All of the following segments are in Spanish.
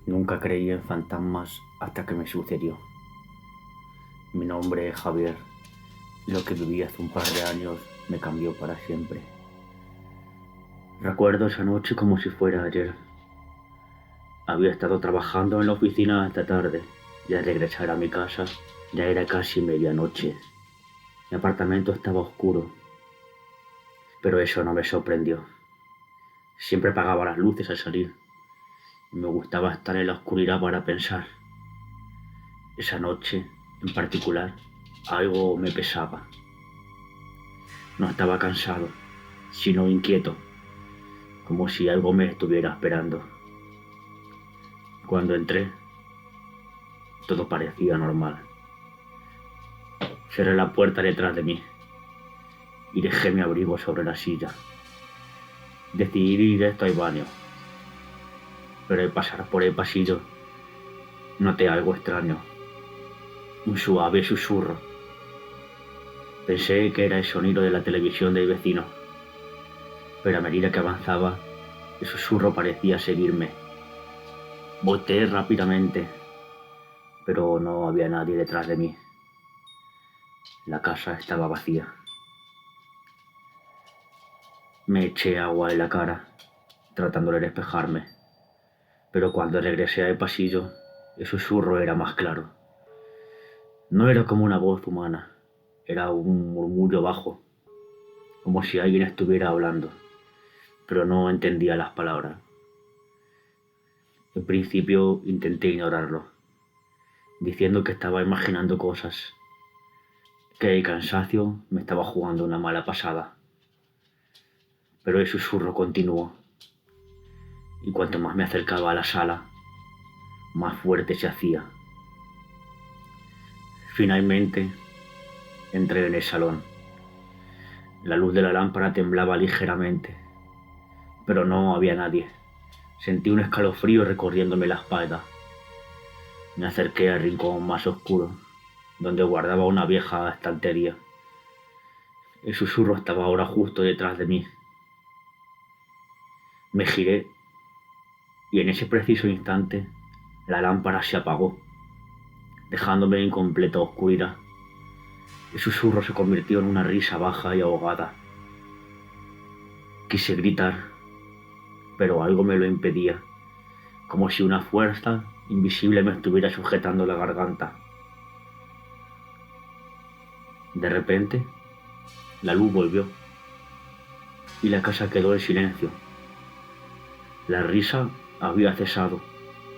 Nunca creí en fantasmas hasta que me sucedió. Mi nombre es Javier y lo que viví hace un par de años me cambió para siempre. Recuerdo esa noche como si fuera ayer. Había estado trabajando en la oficina esta tarde y al regresar a mi casa ya era casi medianoche. Mi apartamento estaba oscuro, pero eso no me sorprendió. Siempre apagaba las luces al salir y me gustaba estar en la oscuridad para pensar. Esa noche, en particular, algo me pesaba. No estaba cansado, sino inquieto, como si algo me estuviera esperando. Cuando entré, todo parecía normal. Cerré la puerta detrás de mí y dejé mi abrigo sobre la silla. Decidí ir directo al baño, pero al pasar por el pasillo noté algo extraño, un suave susurro. Pensé que era el sonido de la televisión del vecino, pero a medida que avanzaba, el susurro parecía seguirme. Volteé rápidamente, pero no había nadie detrás de mí. La casa estaba vacía. Me eché agua en la cara, tratando de despejarme, pero cuando regresé al pasillo, el susurro era más claro. No era como una voz humana, era un murmullo bajo, como si alguien estuviera hablando, pero no entendía las palabras. En principio intenté ignorarlo, diciendo que estaba imaginando cosas, que el cansancio me estaba jugando una mala pasada. Pero el susurro continuó, y cuanto más me acercaba a la sala, más fuerte se hacía. Finalmente, entré en el salón. La luz de la lámpara temblaba ligeramente, pero no había nadie. Sentí un escalofrío recorriéndome la espalda. Me acerqué al rincón más oscuro, donde guardaba una vieja estantería. El susurro estaba ahora justo detrás de mí. Me giré y en ese preciso instante la lámpara se apagó, dejándome en completa oscuridad. El susurro se convirtió en una risa baja y ahogada. Quise gritar, pero algo me lo impedía, como si una fuerza invisible me estuviera sujetando la garganta. De repente, la luz volvió y la casa quedó en silencio. La risa había cesado,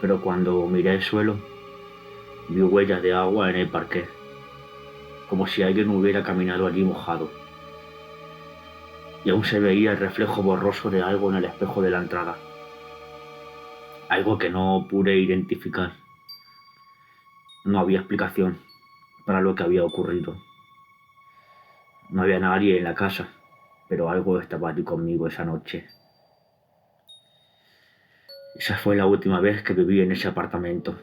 pero cuando miré el suelo, vi huellas de agua en el parqué, como si alguien hubiera caminado allí mojado. Y aún se veía el reflejo borroso de algo en el espejo de la entrada. Algo que no pude identificar. No había explicación para lo que había ocurrido. No había nadie en la casa, pero algo estaba allí conmigo esa noche. Esa fue la última vez que viví en ese apartamento.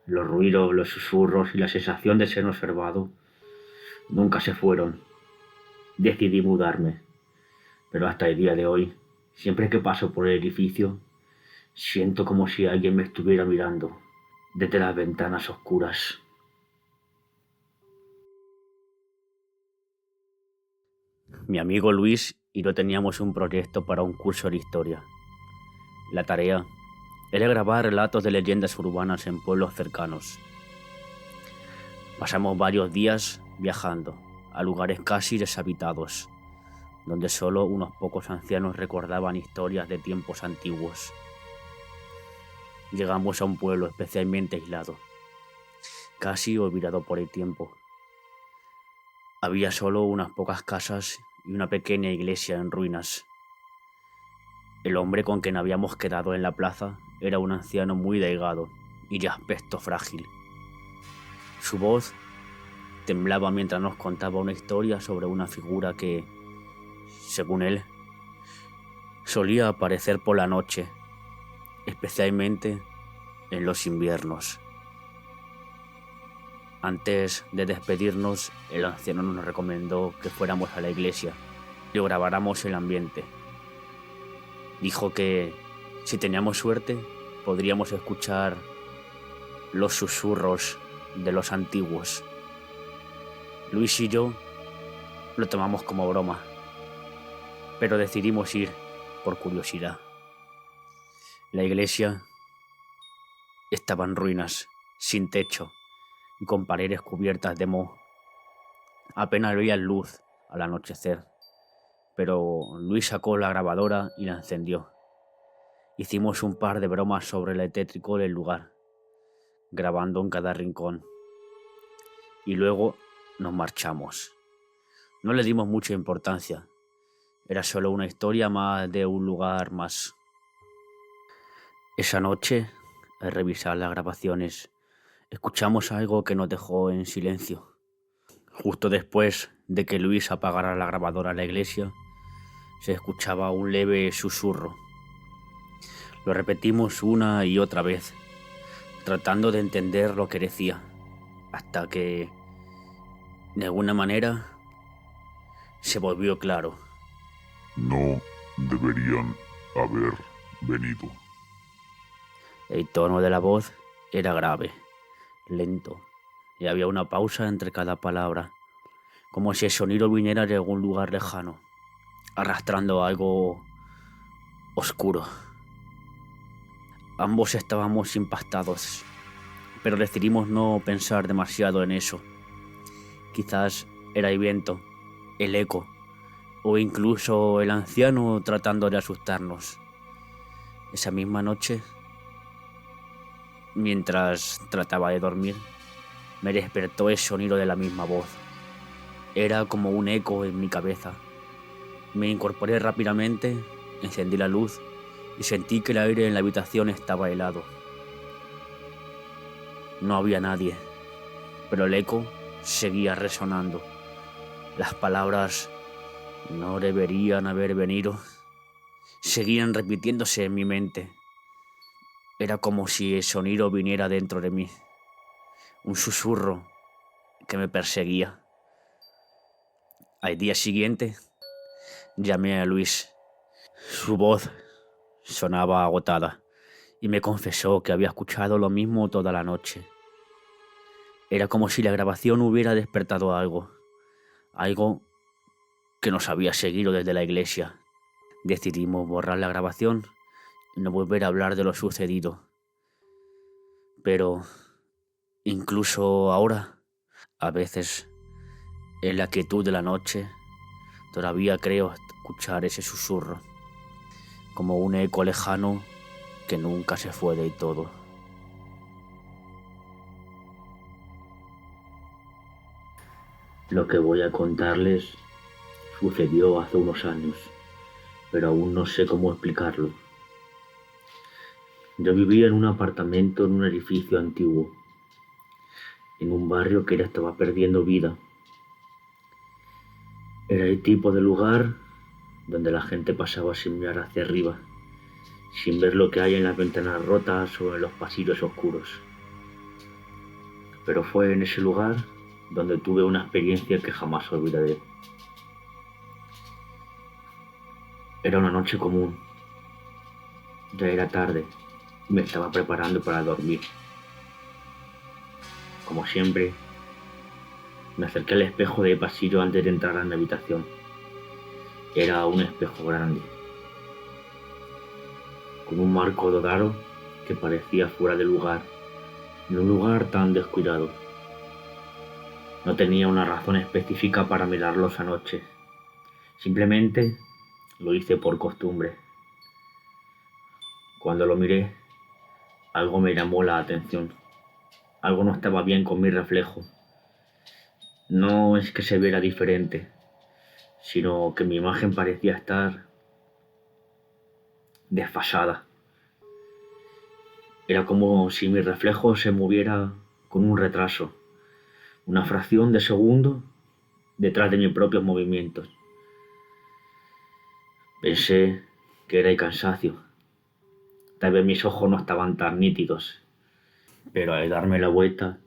Los ruidos, los susurros y la sensación de ser observado nunca se fueron. Decidí mudarme, pero hasta el día de hoy, siempre que paso por el edificio, siento como si alguien me estuviera mirando desde las ventanas oscuras. Mi amigo Luis y yo teníamos un proyecto para un curso de historia. La tarea era grabar relatos de leyendas urbanas en pueblos cercanos. Pasamos varios días viajando a lugares casi deshabitados, donde solo unos pocos ancianos recordaban historias de tiempos antiguos. Llegamos a un pueblo especialmente aislado, casi olvidado por el tiempo. Había solo unas pocas casas y una pequeña iglesia en ruinas. El hombre con quien habíamos quedado en la plaza era un anciano muy delgado y de aspecto frágil. Su voz temblaba mientras nos contaba una historia sobre una figura que, según él, solía aparecer por la noche, especialmente en los inviernos. Antes de despedirnos, el anciano nos recomendó que fuéramos a la iglesia y grabáramos el ambiente. Dijo que si teníamos suerte, podríamos escuchar los susurros de los antiguos. Luis y yo lo tomamos como broma, pero decidimos ir por curiosidad. La iglesia estaba en ruinas, sin techo y con paredes cubiertas de moho. Apenas veía luz al anochecer, pero Luis sacó la grabadora y la encendió. Hicimos un par de bromas sobre el tétrico del lugar, grabando en cada rincón, y luego nos marchamos. No le dimos mucha importancia, era solo una historia más de un lugar más. Esa noche, al revisar las grabaciones, escuchamos algo que nos dejó en silencio. Justo después de que Luis apagara la grabadora en la iglesia, se escuchaba un leve susurro. Lo repetimos una y otra vez, tratando de entender lo que decía, hasta que, de alguna manera, se volvió claro. No deberían haber venido. El tono de la voz era grave, lento, y había una pausa entre cada palabra, como si el sonido viniera de algún lugar lejano, arrastrando algo oscuro. Ambos estábamos impactados, pero decidimos no pensar demasiado en eso. Quizás era el viento, el eco, o incluso el anciano tratando de asustarnos. Esa misma noche, mientras trataba de dormir, me despertó el sonido de la misma voz. Era como un eco en mi cabeza. Me incorporé rápidamente, encendí la luz y sentí que el aire en la habitación estaba helado. No había nadie, pero el eco seguía resonando. Las palabras "no deberían haber venido" seguían repitiéndose en mi mente. Era como si el sonido viniera dentro de mí, un susurro que me perseguía. Al día siguiente, llamé a Luis. Su voz sonaba agotada y me confesó que había escuchado lo mismo toda la noche. Era como si la grabación hubiera despertado algo que nos había seguido desde la iglesia. Decidimos borrar la grabación y no volver a hablar de lo sucedido. Pero incluso ahora, a veces, en la quietud de la noche, todavía creo escuchar ese susurro, como un eco lejano que nunca se fue del todo. Lo que voy a contarles sucedió hace unos años, pero aún no sé cómo explicarlo. Yo vivía en un apartamento en un edificio antiguo, en un barrio que ya estaba perdiendo vida. Era el tipo de lugar donde la gente pasaba sin mirar hacia arriba, sin ver lo que hay en las ventanas rotas o en los pasillos oscuros. Pero fue en ese lugar donde tuve una experiencia que jamás olvidaré. Era una noche común. Ya era tarde y me estaba preparando para dormir. Como siempre, me acerqué al espejo del pasillo antes de entrar a mi habitación. Era un espejo grande, con un marco dorado que parecía fuera de lugar, en un lugar tan descuidado. No tenía una razón específica para mirarlo esa noche. Simplemente lo hice por costumbre. Cuando lo miré, algo me llamó la atención. Algo no estaba bien con mi reflejo. No es que se viera diferente, sino que mi imagen parecía estar desfasada. Era como si mi reflejo se moviera con un retraso, una fracción de segundo detrás de mis propios movimientos. Pensé que era el cansancio. Tal vez mis ojos no estaban tan nítidos, pero al darme la vuelta,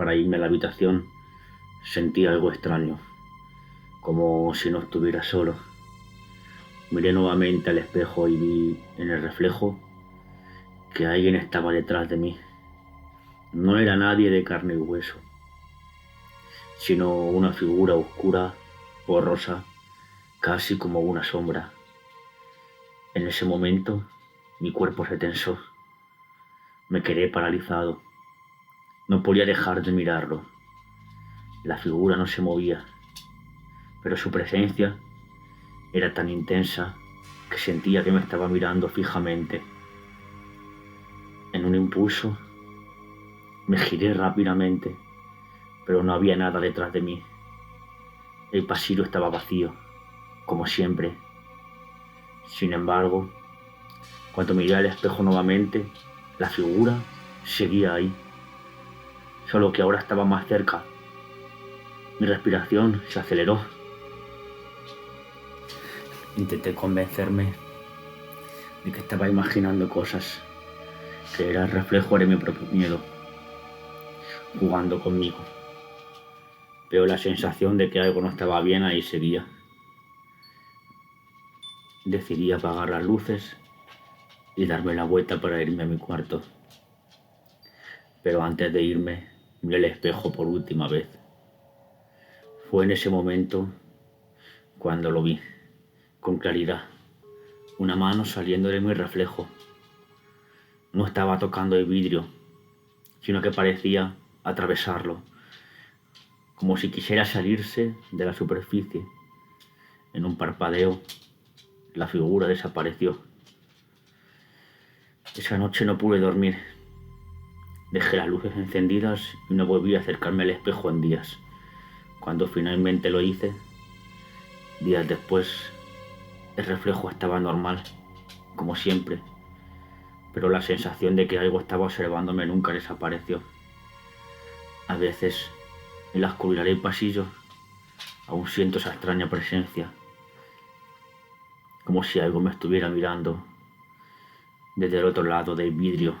Para irme a la habitación sentí algo extraño, como si no estuviera solo. Miré nuevamente al espejo y vi en el reflejo que alguien estaba detrás de mí. No era nadie de carne y hueso, sino una figura oscura, borrosa, casi como una sombra. En ese momento mi cuerpo se tensó. Me quedé paralizado. No podía dejar de mirarlo. La figura no se movía, pero su presencia era tan intensa que sentía que me estaba mirando fijamente. En un impulso me giré rápidamente, pero no había nada detrás de mí. El pasillo estaba vacío, como siempre. Sin embargo, cuando miré al espejo nuevamente, la figura seguía ahí, solo que ahora estaba más cerca. Mi respiración se aceleró. Intenté convencerme de que estaba imaginando cosas, que era el reflejo de mi propio miedo, jugando conmigo. Pero la sensación de que algo no estaba bien ahí seguía. Decidí apagar las luces y darme la vuelta para irme a mi cuarto. Pero antes de irme, miré el espejo por última vez. Fue en ese momento cuando lo vi, con claridad, una mano saliendo de mi reflejo. No estaba tocando el vidrio, sino que parecía atravesarlo, como si quisiera salirse de la superficie. En un parpadeo, la figura desapareció. Esa noche no pude dormir. Dejé las luces encendidas y no volví a acercarme al espejo en días. Cuando finalmente lo hice, días después, el reflejo estaba normal, como siempre, pero la sensación de que algo estaba observándome nunca desapareció. A veces, en la oscuridad del pasillo, aún siento esa extraña presencia, como si algo me estuviera mirando desde el otro lado del vidrio.